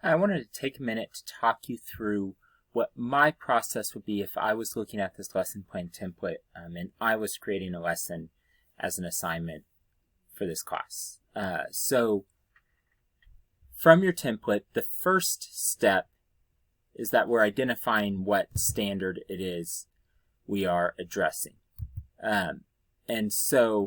I wanted to take a minute to talk you through what my process would be if I was looking at this lesson plan template and I was creating a lesson as an assignment for this class. So from your template, the first step is that we're identifying what standard it is we are addressing. And so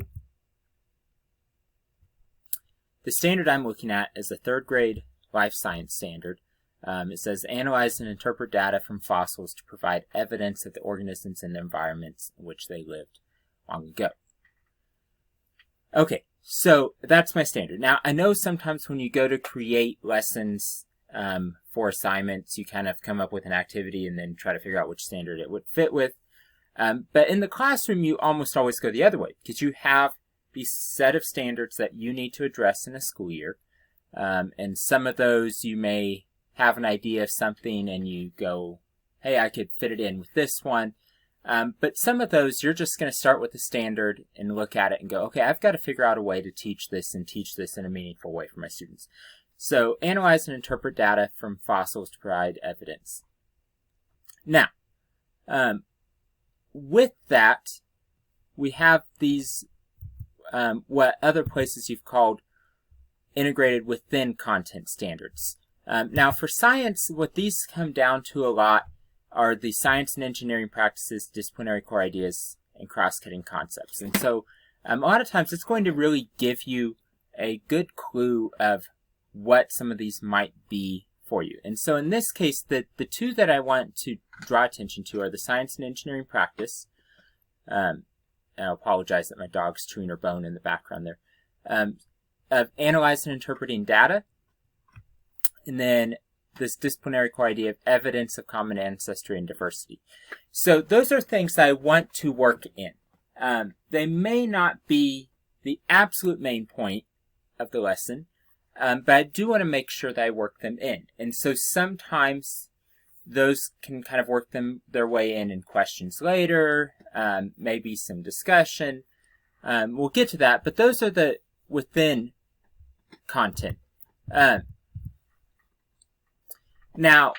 the standard I'm looking at is a third grade life science standard. It says analyze and interpret data from fossils to provide evidence of the organisms and the environments in which they lived long ago. Okay, so that's my standard. Now, I know sometimes when you go to create lessons for assignments, you kind of come up with an activity and then try to figure out which standard it would fit with. But in the classroom, you almost always go the other way because you have these set of standards that you need to address in a school year. And some of those you may have an idea of something and you go, hey, I could fit it in with this one. But some of those, you're just going to start with the standard and look at it and go, okay, I've got to figure out a way to teach this and teach this in a meaningful way for my students. So analyze and interpret data from fossils to provide evidence. Now, with that, we have these, what other places you've called integrated within content standards. Now for science, what these come down to a lot are the science and engineering practices, disciplinary core ideas, and cross-cutting concepts. And so a lot of times it's going to really give you a good clue of what some of these might be for you. And so in this case, the two that I want to draw attention to are the science and engineering practice. And I apologize that my dog's chewing her bone in the background there. Of analyzing and interpreting data. And then this disciplinary core idea of evidence of common ancestry and diversity. So those are things I want to work in. They may not be the absolute main point of the lesson, but I do want to make sure that I work them in. And so sometimes those can kind of work their way in questions later, maybe some discussion. We'll get to that, but those are the within content. Now,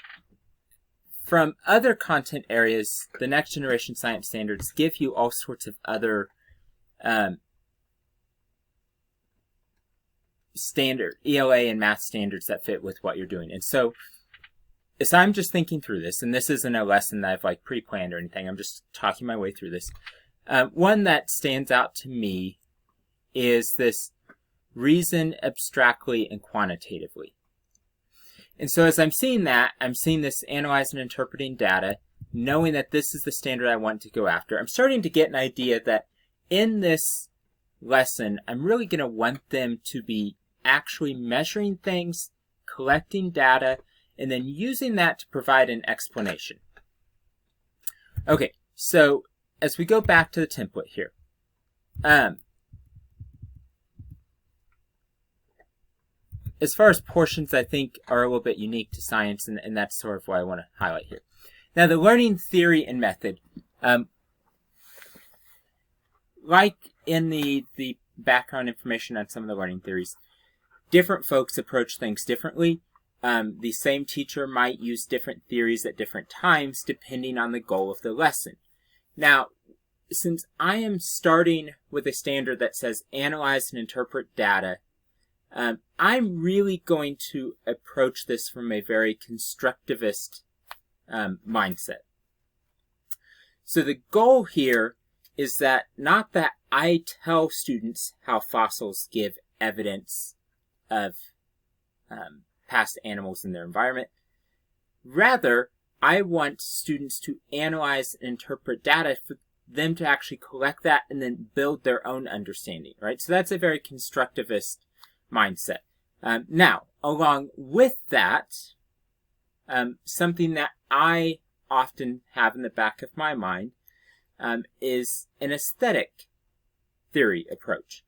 from other content areas, the Next Generation Science Standards give you all sorts of other standard ELA and math standards that fit with what you're doing. And so, as I'm just thinking through this, and this isn't a lesson that I've pre-planned or anything, I'm just talking my way through this. One that stands out to me is this reason abstractly and quantitatively. And so as I'm seeing that, I'm seeing this analyze and interpreting data, knowing that this is the standard I want to go after. I'm starting to get an idea that in this lesson, I'm really going to want them to be actually measuring things, collecting data, and then using that to provide an explanation. Okay, so as we go back to the template here, as far as portions, I think are a little bit unique to science, and that's sort of what I want to highlight here. Now, the learning theory and method, like in the background information on some of the learning theories, different folks approach things differently. The same teacher might use different theories at different times, depending on the goal of the lesson. Now, since I am starting with a standard that says analyze and interpret data, I'm really going to approach this from a very constructivist mindset. So the goal here is that not that I tell students how fossils give evidence of past animals in their environment. Rather, I want students to analyze and interpret data for them to actually collect that and then build their own understanding, right? So that's a very constructivist mindset. Now, along with that, something that I often have in the back of my mind is an aesthetic theory approach.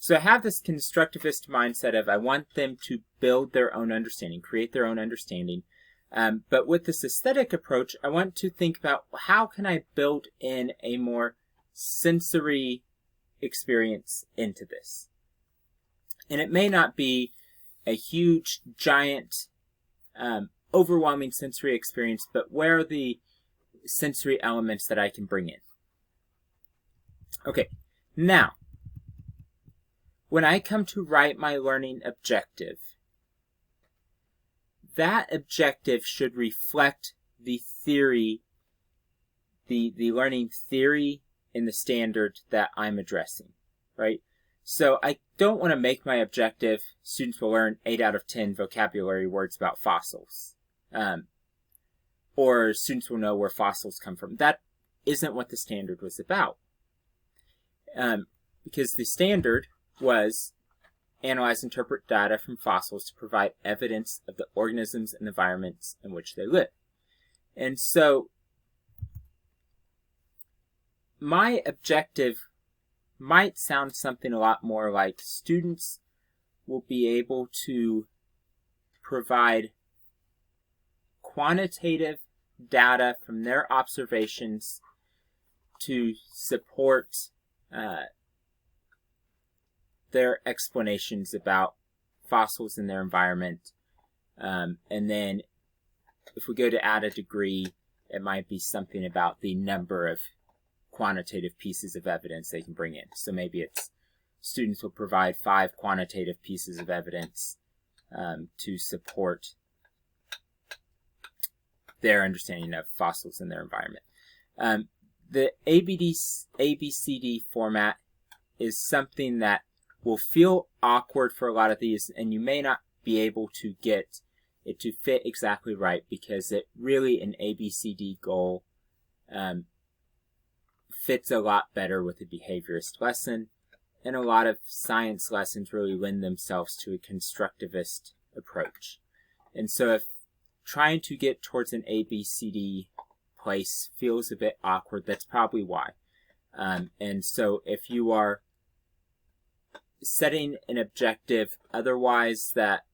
So I have this constructivist mindset of I want them to build their own understanding, create their own understanding. But with this aesthetic approach, I want to think about how can I build in a more sensory experience into this. And it may not be a huge, giant overwhelming sensory experience, but where are the sensory elements that I can bring in? Okay, now, when I come to write my learning objective, that objective should reflect the theory, the learning theory in the standard that I'm addressing, right? So I don't want to make my objective, students will learn 8 out of 10 vocabulary words about fossils. Or students will know where fossils come from. That isn't what the standard was about. Because the standard was analyze and interpret data from fossils to provide evidence of the organisms and environments in which they live. And so my objective might sound something a lot more like students will be able to provide quantitative data from their observations to support their explanations about fossils in their environment. And then if we go to add a degree, it might be something about the number of quantitative pieces of evidence they can bring in. So maybe it's students will provide 5 quantitative pieces of evidence to support their understanding of fossils in their environment. The ABCD format is something that will feel awkward for a lot of these, and you may not be able to get it to fit exactly right, because it really, an ABCD goal fits a lot better with a behaviorist lesson, and a lot of science lessons really lend themselves to a constructivist approach. And so if trying to get towards an ABCD place feels a bit awkward, that's probably why. And so if you are setting an objective otherwise that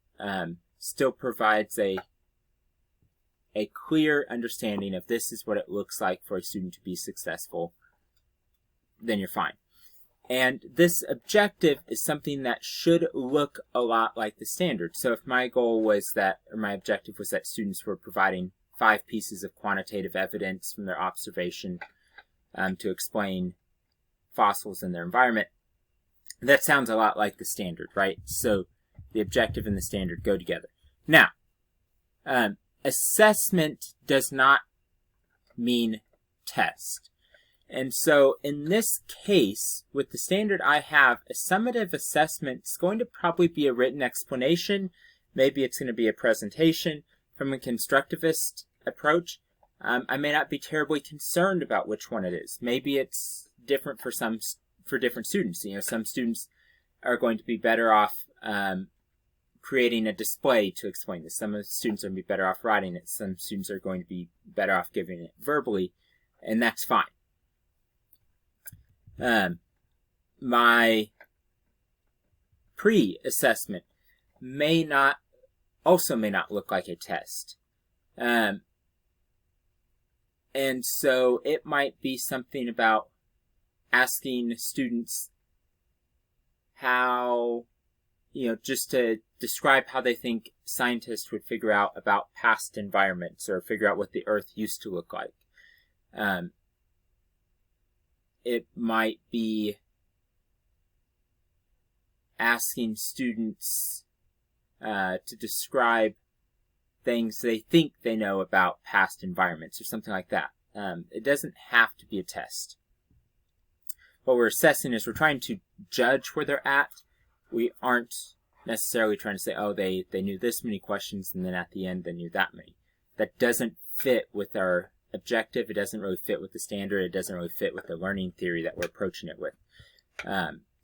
still provides a clear understanding of this is what it looks like for a student to be successful, then you're fine. And this objective is something that should look a lot like the standard. So if my goal was that, or my objective was that students were providing 5 pieces of quantitative evidence from their observation to explain fossils in their environment, that sounds a lot like the standard, right? So the objective and the standard go together. Now, assessment does not mean test. And so in this case, with the standard I have, a summative assessment is going to probably be a written explanation. Maybe it's going to be a presentation. From a constructivist approach, I may not be terribly concerned about which one it is. Maybe it's different for different students. You know, some students are going to be better off creating a display to explain this. Some of the students are going to be better off writing it. Some students are going to be better off giving it verbally, and that's fine. My pre-assessment may not look like a test. And so it might be something about asking students how, just to describe how they think scientists would figure out about past environments or figure out what the Earth used to look like. It might be asking students to describe things they think they know about past environments or something like that. It doesn't have to be a test. What we're assessing is we're trying to judge where they're at. We aren't necessarily trying to say, oh, they knew this many questions and then at the end they knew that many. That doesn't fit with our objective. It doesn't really fit with the standard. It doesn't really fit with the learning theory that we're approaching it with.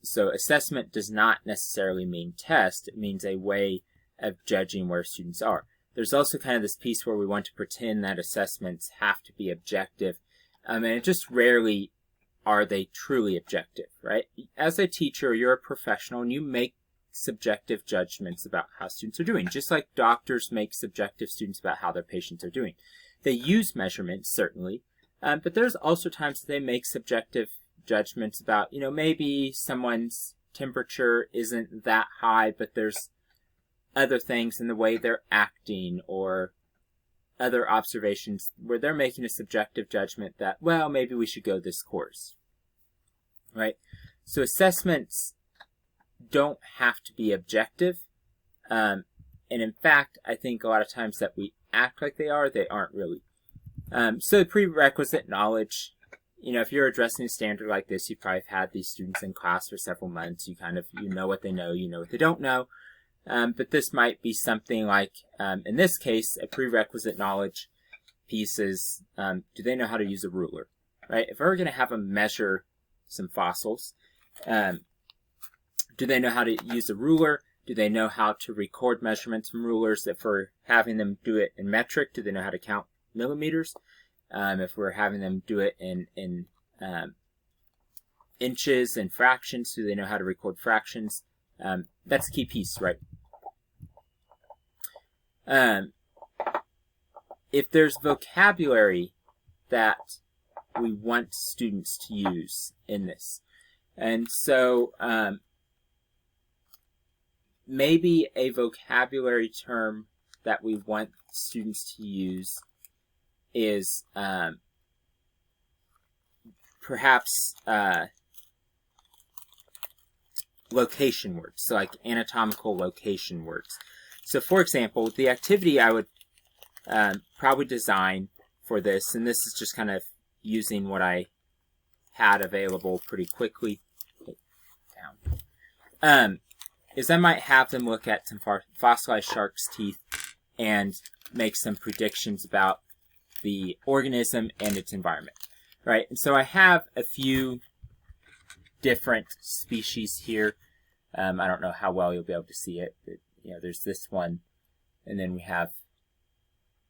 So assessment does not necessarily mean test. It means a way of judging where students are. There's also kind of this piece where we want to pretend that assessments have to be objective. And it just rarely are they truly objective, right? As a teacher, you're a professional and you make subjective judgments about how students are doing, just like doctors make subjective students about how their patients are doing. They use measurements, certainly, but there's also times that they make subjective judgments about, maybe someone's temperature isn't that high, but there's other things in the way they're acting or other observations where they're making a subjective judgment that, well, maybe we should go this course, right? So assessments don't have to be objective. And in fact, I think a lot of times that we act like they aren't really. So prerequisite knowledge, if you're addressing a standard like this, you probably have had these students in class for several months. You know what they know, you know what they don't know. But this might be something like, in this case, a prerequisite knowledge piece is, do they know how to use a ruler, right? If we're going to have them measure some fossils, do they know how to use a ruler? Do they know how to record measurements from rulers? If we're having them do it in metric, do they know how to count millimeters? If we're having them do it in inches and fractions, do they know how to record fractions? That's a key piece, right? If there's vocabulary that we want students to use in this, and so maybe a vocabulary term that we want students to use is perhaps location words, so like anatomical location words. So for example, the activity I would probably design for this, and this is just kind of using what I had available pretty quickly, is I might have them look at some fossilized shark's teeth and make some predictions about the organism and its environment, right? And so I have a few different species here. I don't know how well you'll be able to see it, but there's this one, and then we have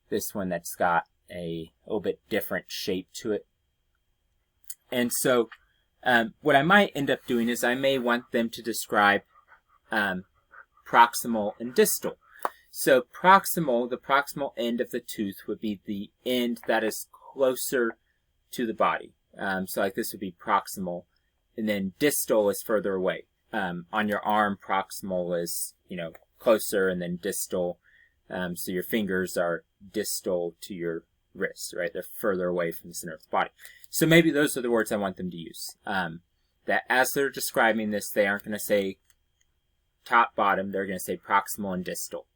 this one that's got a little bit different shape to it. And so what I might end up doing is I may want them to describe proximal and distal. So proximal, the proximal end of the tooth would be the end that is closer to the body. So like this would be proximal, and then distal is further away. On your arm, proximal is, closer, and then distal. So your fingers are distal to your wrists, right? They're further away from the center of the body. So maybe those are the words I want them to use. That as they're describing this, they aren't going to say top, bottom. They're going to say proximal and distal.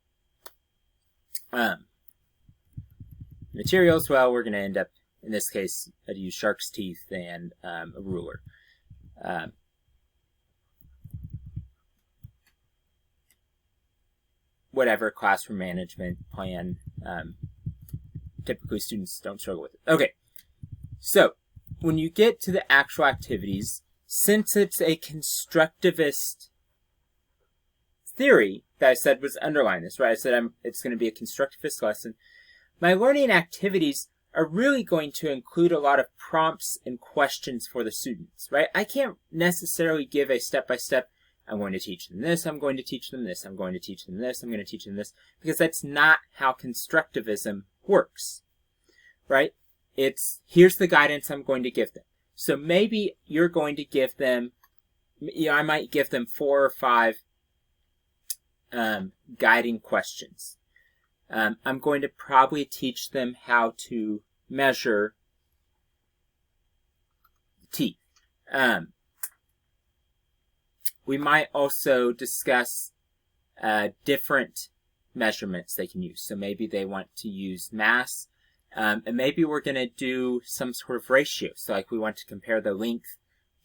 Materials, well, we're going to end up, in this case, I'd use shark's teeth and a ruler. Whatever classroom management plan, typically students don't struggle with it. Okay, so when you get to the actual activities, since it's a constructivist theory that I said was underlying this, right? I said it's going to be a constructivist lesson. My learning activities are really going to include a lot of prompts and questions for the students, right? I can't necessarily give a step-by-step, I'm going to teach them this, I'm going to teach them this, I'm going to teach them this, I'm going to teach them this, because that's not how constructivism works, right? It's, here's the guidance I'm going to give them. So maybe you're going to give them, I might give them 4 or 5 guiding questions. I'm going to probably teach them how to measure teeth. We might also discuss different measurements they can use. So maybe they want to use mass, and maybe we're going to do some sort of ratio. So like we want to compare the length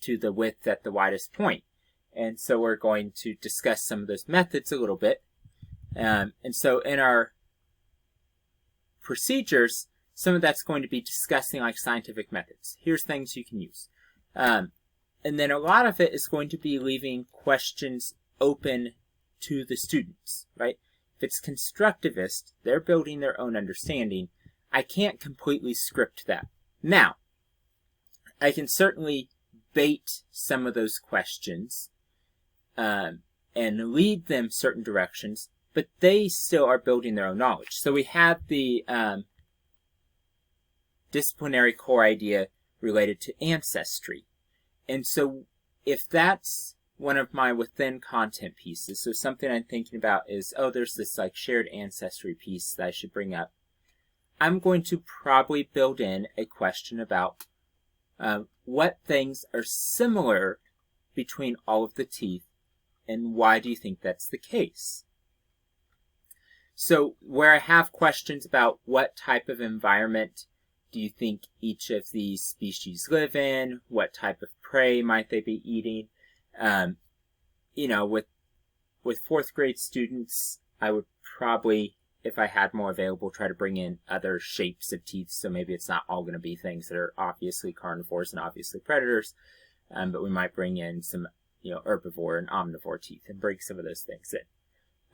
to the width at the widest point. And so we're going to discuss some of those methods a little bit. And so in our procedures, some of that's going to be discussing like scientific methods. Here's things you can use. And then a lot of it is going to be leaving questions open to the students, right? If it's constructivist, they're building their own understanding. I can't completely script that. Now, I can certainly bait some of those questions and lead them certain directions, but they still are building their own knowledge. So we had the disciplinary core idea related to ancestry. And so if that's one of my within content pieces. So something I'm thinking about is, oh, there's this like shared ancestry piece that I should bring up. I'm going to probably build in a question about what things are similar between all of the teeth, and why do you think that's the case? So where I have questions about what type of environment do you think each of these species live in, what type of prey might they be eating, with fourth grade students, I would probably, if I had more available, try to bring in other shapes of teeth. So maybe it's not all going to be things that are obviously carnivores and obviously predators, but we might bring in some, herbivore and omnivore teeth and bring some of those things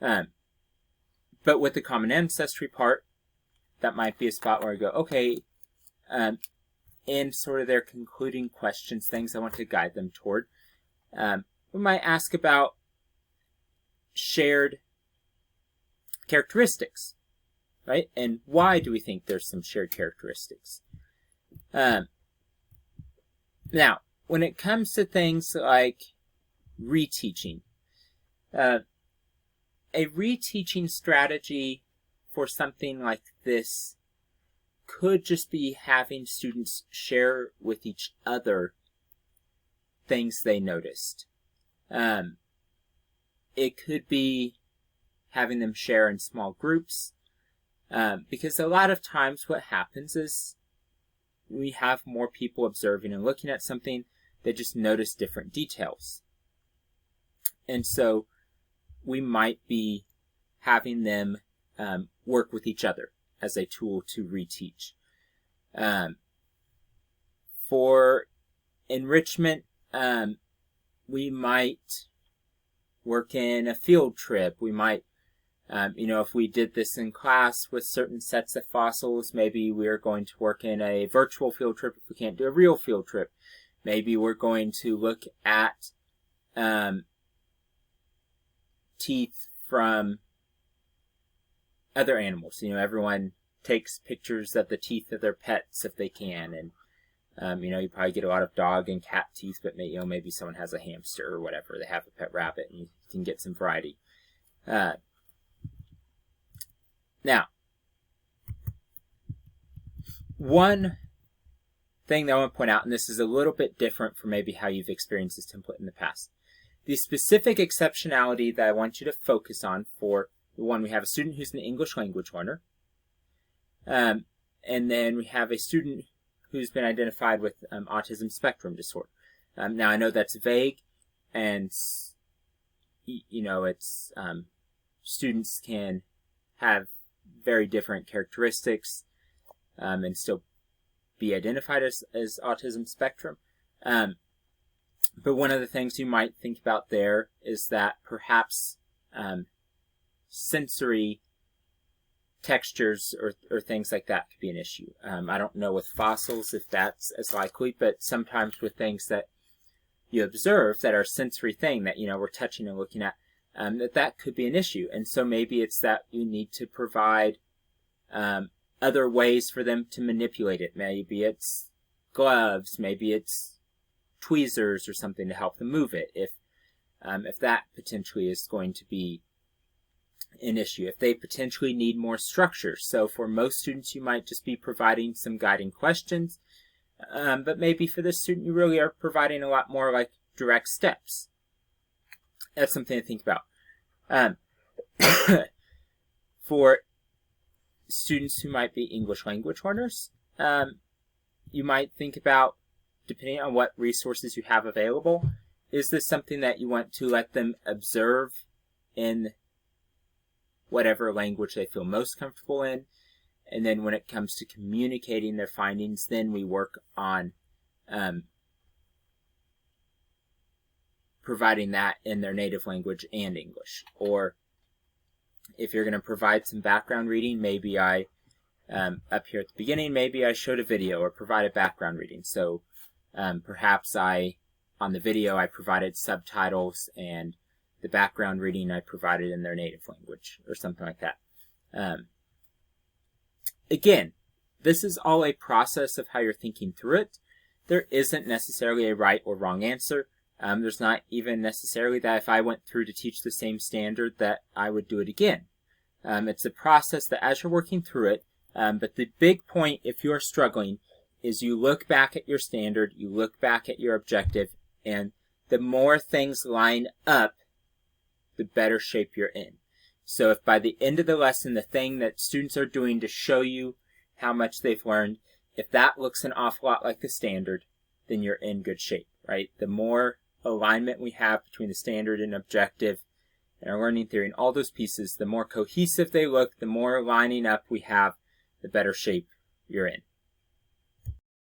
in. But with the common ancestry part, that might be a spot where I go, okay, in sort of their concluding questions, things I want to guide them toward, we might ask about shared characteristics, right? And why do we think there's some shared characteristics? Now, when it comes to things like reteaching, a reteaching strategy for something like this could just be having students share with each other things they noticed. It could be having them share in small groups, because a lot of times what happens is we have more people observing and looking at something, they just notice different details. And so we might be having them work with each other as a tool to reteach. For enrichment, we might work in a field trip. We might, if we did this in class with certain sets of fossils, maybe we're going to work in a virtual field trip if we can't do a real field trip. Maybe we're going to look at teeth from other animals. Everyone takes pictures of the teeth of their pets if they can, and you probably get a lot of dog and cat teeth, but maybe someone has a hamster or whatever. They have a pet rabbit, and you can get some variety. Now, one thing that I want to point out, and this is a little bit different from maybe how you've experienced this template in the past. The specific exceptionality that I want you to focus on for the one, we have a student who's an English language learner, and then we have a student who's been identified with autism spectrum disorder. Now, I know that's vague, and it's students can have very different characteristics and still be identified as autism spectrum. But one of the things you might think about there is that perhaps sensory textures or things like that could be an issue. I don't know with fossils if that's as likely, but sometimes with things that you observe that are sensory thing that we're touching and looking at, that could be an issue. And so maybe it's that you need to provide other ways for them to manipulate it. Maybe it's gloves, maybe it's tweezers or something to help them move it. If that potentially is going to be an issue. If they potentially need more structure. So for most students, you might just be providing some guiding questions. But maybe for this student, you really are providing a lot more like direct steps. That's something to think about. For students who might be English language learners, you might think about, depending on what resources you have available, is this something that you want to let them observe in whatever language they feel most comfortable in? And then when it comes to communicating their findings, then we work on providing that in their native language and English. Or if you're going to provide some background reading, maybe I, up here at the beginning, maybe I showed a video or provided background reading. So perhaps on the video, I provided subtitles, and the background reading I provided in their native language or something like that. Again, this is all a process of how you're thinking through it. There isn't necessarily a right or wrong answer. There's not even necessarily that if I went through to teach the same standard that I would do it again. It's a process that as you're working through it, but the big point if you're struggling is you look back at your standard, you look back at your objective, and the more things line up, the better shape you're in. So if by the end of the lesson, the thing that students are doing to show you how much they've learned, if that looks an awful lot like the standard, then you're in good shape, right? The more alignment we have between the standard and objective and our learning theory and all those pieces, the more cohesive they look, the more lining up we have, the better shape you're in.